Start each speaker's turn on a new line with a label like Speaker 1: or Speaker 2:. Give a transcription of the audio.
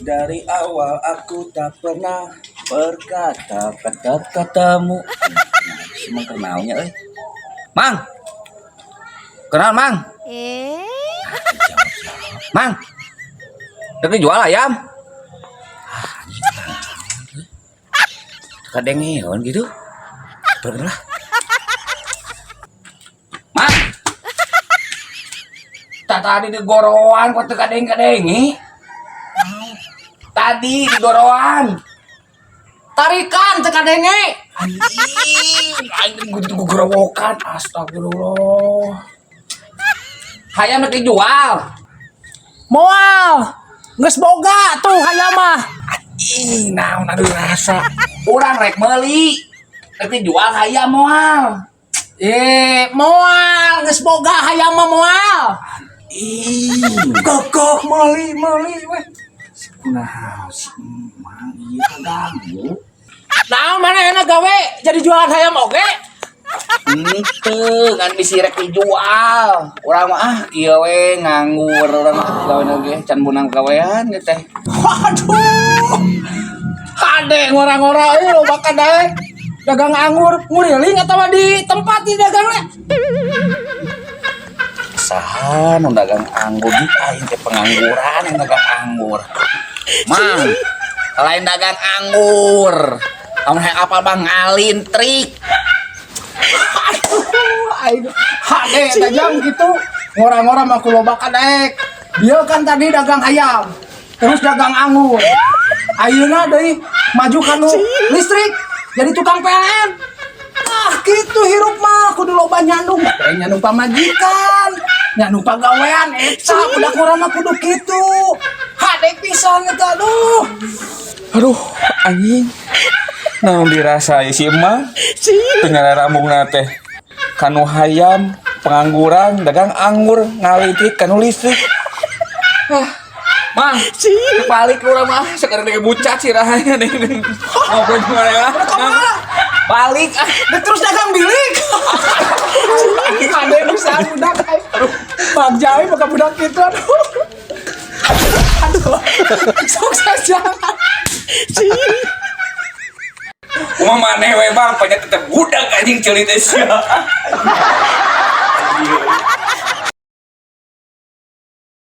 Speaker 1: Dari awal aku tak pernah berkata kata-katamu. Emang kenalnya, Mang, kenal Mang? Mang, tapi jual ayam. Kadang hewan gitu. Pernah. Mang, tak tadi di goroan kok kadang-kadengi. Tadi di goroan. Tarikan tekadenge. Anjing gue gerowokan. Astagfirullah. Hayam nek dijual.
Speaker 2: Moal. Geus boga tuh hayam mah.
Speaker 1: Ih, naon anu rasa. Urang rek meuli. Nek dijual hayam moal.
Speaker 2: Moal geus boga hayam mah moal.
Speaker 1: Ih, kokoh meuli weh. Nah, si Mang ieu ganggu.
Speaker 2: Naon manehna gawe jadi jualan hayam oge?
Speaker 1: Henteu ngan bisi rek dijual. Urang mah kieu we nganggur urang gawean oge can bunang gawean ge teh.
Speaker 2: Waduh. Hade ngora-ngora ieu loba kadae. Dagang anggur nguriling atawa di tempat di dagangna?
Speaker 1: Saha nu dagang anggur di aing teh pengangguran yang dagang anggur. Mang, lain dagang anggur. Kamu yang apa bang ngalin trik?
Speaker 2: Aduh, hade dagang gitu. Ngora-ngora mah kuloba kadaek. Dia kan tadi dagang ayam, terus dagang anggur. Ayeuna deui maju kanu listrik, jadi tukang PLN. Ah, gitu hirup mah kudu loba nyandung. Nyandung pamajikan, nyandung pagawean eta budak urang mah kudu kitu. Hade pisan eta aduh.
Speaker 1: Aduh, anjing. Naon dirasai si Emang? Tengah rambungna teh. Kanu hayam, pengangguran, dagang anggur, ngalitrik kanu listrik. Mang, balik urang mah sekarang dege bucat sih rahanya nih. Ngobrol gimana ya? Balik ah,
Speaker 2: Terus dagang bilik. Hade bisa budak. Aduh, Bang Jai buka budak gitu aduh. Aduh. Sukses jangan.
Speaker 1: Umah maneh we bang, banyak tetep budak anjing ceulitnya sia.